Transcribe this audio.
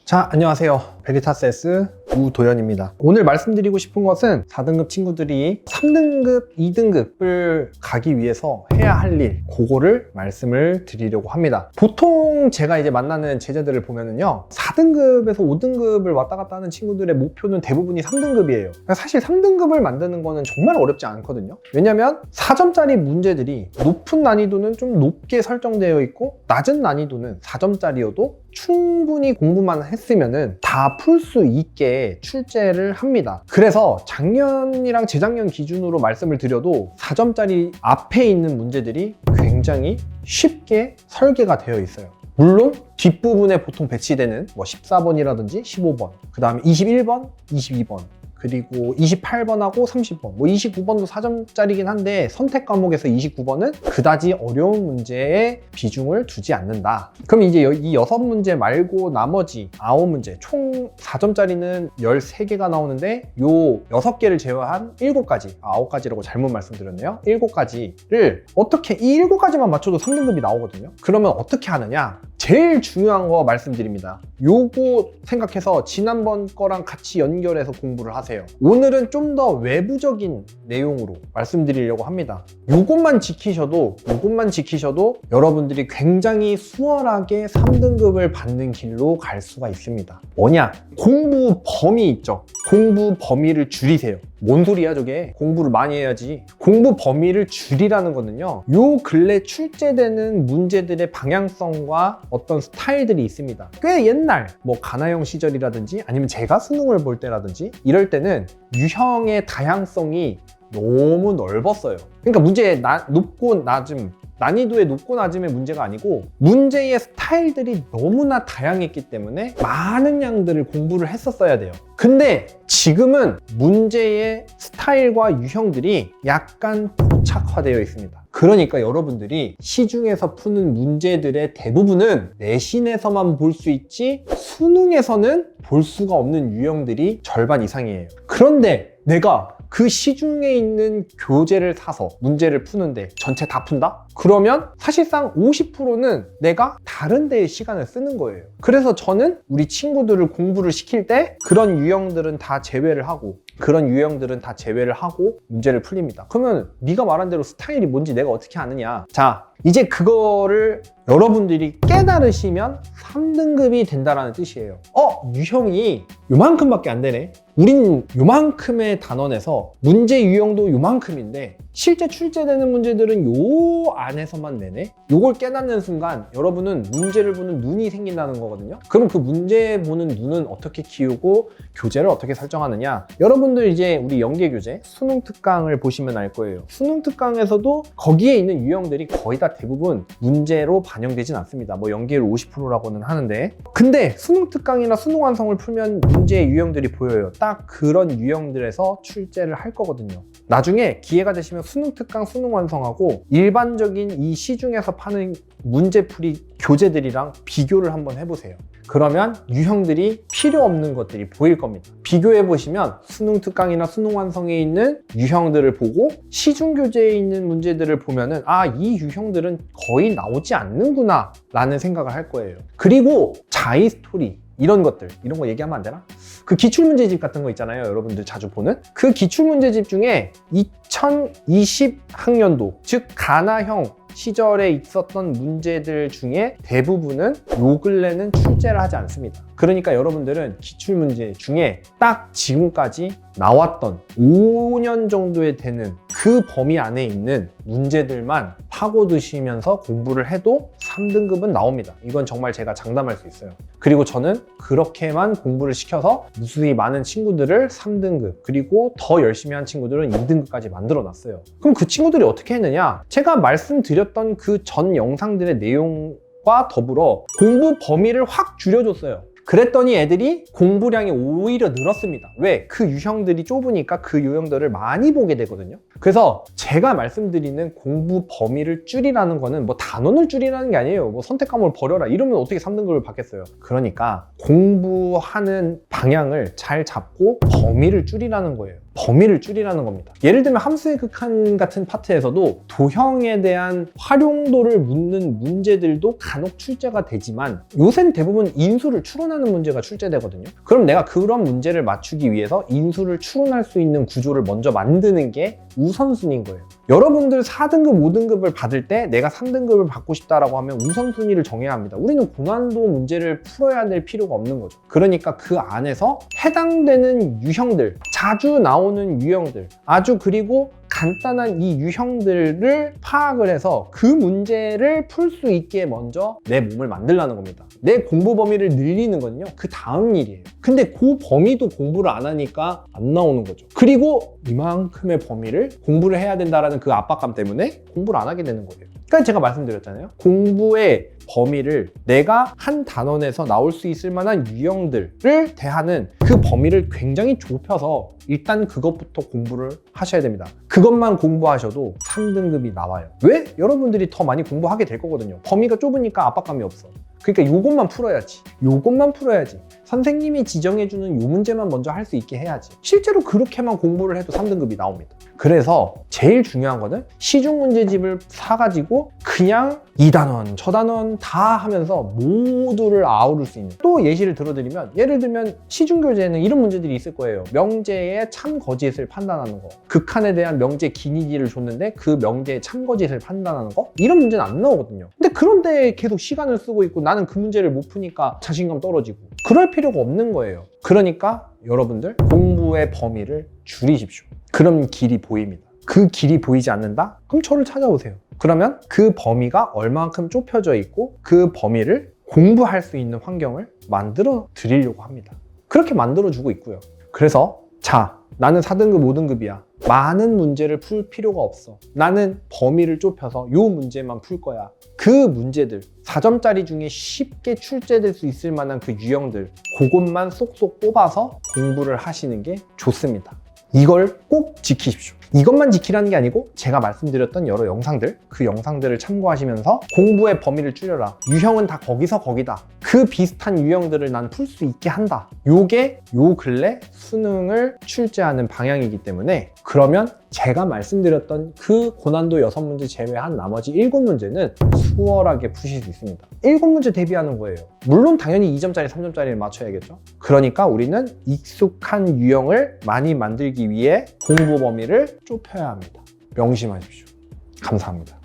자, 안녕하세요. 베리타스 우도현입니다. 오늘 말씀드리고 싶은 것은 4등급 친구들이 3등급, 2등급을 가기 위해서 해야 할 일, 그거를 말씀을 드리려고 합니다. 보통 제가 이제 만나는 제자들을 보면은요, 4등급에서 5등급을 왔다 갔다 하는 친구들의 목표는 대부분이 3등급이에요. 사실 3등급을 만드는 거는 정말 어렵지 않거든요. 왜냐면 4점짜리 문제들이 높은 난이도는 좀 높게 설정되어 있고, 낮은 난이도는 4점짜리여도 충분히 공부만 했으면은 다 풀 수 있게 출제를 합니다. 그래서 작년이랑 재작년 기준으로 말씀을 드려도 4점짜리 앞에 있는 문제들이 굉장히 쉽게 설계가 되어 있어요. 물론 뒷부분에 보통 배치되는 14번이라든지 15번, 그 다음에 21번, 22번, 그리고 28번하고 30번, 29번도 4점짜리긴 한데 선택 과목에서 29번은 그다지 어려운 문제에 비중을 두지 않는다. 그럼 이제 이 6문제 말고 나머지 9문제, 총 4점짜리는 13개가 나오는데 요 6개를 제외한 7가지, 9가지라고 잘못 말씀드렸네요. 7가지를 어떻게, 이 7가지만 맞춰도 3등급이 나오거든요. 그러면 어떻게 하느냐? 제일 중요한 거 말씀드립니다. 요거 생각해서 지난번 거랑 같이 연결해서 공부를 하세요. 오늘은 좀 더 외부적인 내용으로 말씀드리려고 합니다. 요것만 지키셔도 여러분들이 굉장히 수월하게 3등급을 받는 길로 갈 수가 있습니다. 뭐냐? 공부 범위 있죠? 공부 범위를 줄이세요. 뭔 소리야 저게? 공부를 많이 해야지. 공부 범위를 줄이라는 거는요, 요 근래 출제되는 문제들의 방향성과 어떤 스타일들이 있습니다. 꽤 옛날 가나형 시절이라든지 아니면 제가 수능을 볼 때라든지 이럴 때는 유형의 다양성이 너무 넓었어요. 그러니까 문제의 높고 낮음, 난이도의 높고 낮음의 문제가 아니고 문제의 스타일들이 너무나 다양했기 때문에 많은 양들을 공부를 했었어야 돼요. 근데 지금은 문제의 스타일과 유형들이 약간 고착화되어 있습니다. 그러니까 여러분들이 시중에서 푸는 문제들의 대부분은 내신에서만 볼 수 있지 수능에서는 볼 수가 없는 유형들이 절반 이상이에요. 그런데 내가 그 시중에 있는 교재를 사서 문제를 푸는데 전체 다 푼다? 그러면 사실상 50%는 내가 다른 데에 시간을 쓰는 거예요. 그래서 저는 우리 친구들을 공부를 시킬 때 그런 유형들은 다 제외를 하고 문제를 풀립니다. 그러면 네가 말한 대로 스타일이 뭔지 내가 어떻게 아느냐? 자, 이제 그거를 여러분들이 깨달으시면 3등급이 된다라는 뜻이에요. 유형이 요만큼밖에 안 되네. 우린 요만큼의 단원에서 문제 유형도 요만큼인데 실제 출제되는 문제들은 요 안에서만 내네. 요걸 깨닫는 순간 여러분은 문제를 보는 눈이 생긴다는 거거든요. 그럼 그 문제 보는 눈은 어떻게 키우고 교재를 어떻게 설정하느냐? 여러분들 이제 우리 연계 교재 수능 특강을 보시면 알 거예요. 수능 특강에서도 거기에 있는 유형들이 거의 다 대부분 문제로 반영되진 않습니다. 연계율 50%라고는 하는데, 근데 수능 특강이나 수능 완성을 풀면 문제의 유형들이 보여요. 딱 그런 유형들에서 출제를 할 거거든요. 나중에 기회가 되시면 수능 특강, 수능 완성하고 일반적인 이 시중에서 파는 문제풀이 교재들이랑 비교를 한번 해보세요. 그러면 유형들이 필요 없는 것들이 보일 겁니다. 비교해 보시면 수능 특강이나 수능 완성에 있는 유형들을 보고 시중 교재에 있는 문제들을 보면은 이 유형들은 거의 나오지 않는구나 라는 생각을 할 거예요. 그리고 자이 스토리 이런 거 얘기하면 안 되나? 그 기출문제집 같은 거 있잖아요. 여러분들 자주 보는 그 기출문제집 중에 2020학년도 즉 가나형 시절에 있었던 문제들 중에 대부분은 요 근래는 출제를 하지 않습니다. 그러니까 여러분들은 기출문제 중에 딱 지금까지 나왔던 5년 정도에 되는 그 범위 안에 있는 문제들만 파고드시면서 공부를 해도 3등급은 나옵니다. 이건 정말 제가 장담할 수 있어요. 그리고 저는 그렇게만 공부를 시켜서 무수히 많은 친구들을 3등급, 그리고 더 열심히 한 친구들은 2등급까지 만들어 놨어요. 그럼 그 친구들이 어떻게 했느냐? 제가 말씀드렸던 그 전 영상들의 내용과 더불어 공부 범위를 확 줄여줬어요. 그랬더니 애들이 공부량이 오히려 늘었습니다. 왜? 그 유형들이 좁으니까 그 유형들을 많이 보게 되거든요. 그래서 제가 말씀드리는 공부 범위를 줄이라는 거는 단원을 줄이라는 게 아니에요. 선택 과목을 버려라 이러면 어떻게 3등급을 받겠어요. 그러니까 공부하는 방향을 잘 잡고 범위를 줄이라는 거예요. 범위를 줄이라는 겁니다. 예를 들면 함수의 극한 같은 파트에서도 도형에 대한 활용도를 묻는 문제들도 간혹 출제가 되지만 요새는 대부분 인수를 추론하는 문제가 출제되거든요. 그럼 내가 그런 문제를 맞추기 위해서 인수를 추론할 수 있는 구조를 먼저 만드는 게 우선순위인 거예요. 여러분들 4등급, 5등급을 받을 때 내가 3등급을 받고 싶다라고 하면 우선순위를 정해야 합니다. 우리는 고난도 문제를 풀어야 될 필요가 없는 거죠. 그러니까 그 안에서 해당되는 유형들, 자주 나오는 유형들, 아주 그리고 간단한 이 유형들을 파악을 해서 그 문제를 풀 수 있게 먼저 내 몸을 만들라는 겁니다. 내 공부 범위를 늘리는 건요, 그 다음 일이에요. 근데 그 범위도 공부를 안 하니까 안 나오는 거죠. 그리고 이만큼의 범위를 공부를 해야 된다는 그 압박감 때문에 공부를 안 하게 되는 거예요. 그러니까 제가 말씀드렸잖아요. 공부의 범위를 내가 한 단원에서 나올 수 있을 만한 유형들을 대하는 그 범위를 굉장히 좁혀서 일단 그것부터 공부를 하셔야 됩니다. 그것만 공부하셔도 3등급이 나와요. 왜? 여러분들이 더 많이 공부하게 될 거거든요. 범위가 좁으니까 압박감이 없어. 그러니까 요것만 풀어야지. 요것만 풀어야지. 선생님이 지정해주는 요 문제만 먼저 할 수 있게 해야지. 실제로 그렇게만 공부를 해도 3등급이 나옵니다. 그래서 제일 중요한 거는 시중 문제집을 사가지고 그냥 이 단원, 저 단원 다 하면서 모두를 아우를 수 있는. 또 예시를 들어드리면, 예를 들면 시중 교재에는 이런 문제들이 있을 거예요. 명제의 참 거짓을 판단하는 거, 극한에 대한 명제 기니기를 줬는데 그 명제의 참 거짓을 판단하는 거, 이런 문제는 안 나오거든요. 근데 그런데 계속 시간을 쓰고 있고 나는 그 문제를 못 푸니까 자신감 떨어지고, 그럴 필요가 없는 거예요. 그러니까 여러분들 공부의 범위를 줄이십시오. 그럼 길이 보입니다. 그 길이 보이지 않는다? 그럼 저를 찾아오세요. 그러면 그 범위가 얼마만큼 좁혀져 있고 그 범위를 공부할 수 있는 환경을 만들어 드리려고 합니다. 그렇게 만들어 주고 있고요. 그래서 자, 나는 4등급, 5등급이야. 많은 문제를 풀 필요가 없어. 나는 범위를 좁혀서 요 문제만 풀 거야. 그 문제들, 4점짜리 중에 쉽게 출제될 수 있을 만한 그 유형들, 그것만 쏙쏙 뽑아서 공부를 하시는 게 좋습니다. 이걸 꼭 지키십시오. 이것만 지키라는 게 아니고 제가 말씀드렸던 여러 영상들, 그 영상들을 참고하시면서 공부의 범위를 줄여라. 유형은 다 거기서 거기다. 그 비슷한 유형들을 난 풀 수 있게 한다. 요게 요 근래 수능을 출제하는 방향이기 때문에, 그러면 제가 말씀드렸던 그 고난도 6문제 제외한 나머지 7문제는 수월하게 푸실 수 있습니다. 7문제 대비하는 거예요. 물론 당연히 2점짜리, 3점짜리를 맞춰야겠죠. 그러니까 우리는 익숙한 유형을 많이 만들기 위해 공부 범위를 좁혀야 합니다. 명심하십시오. 감사합니다.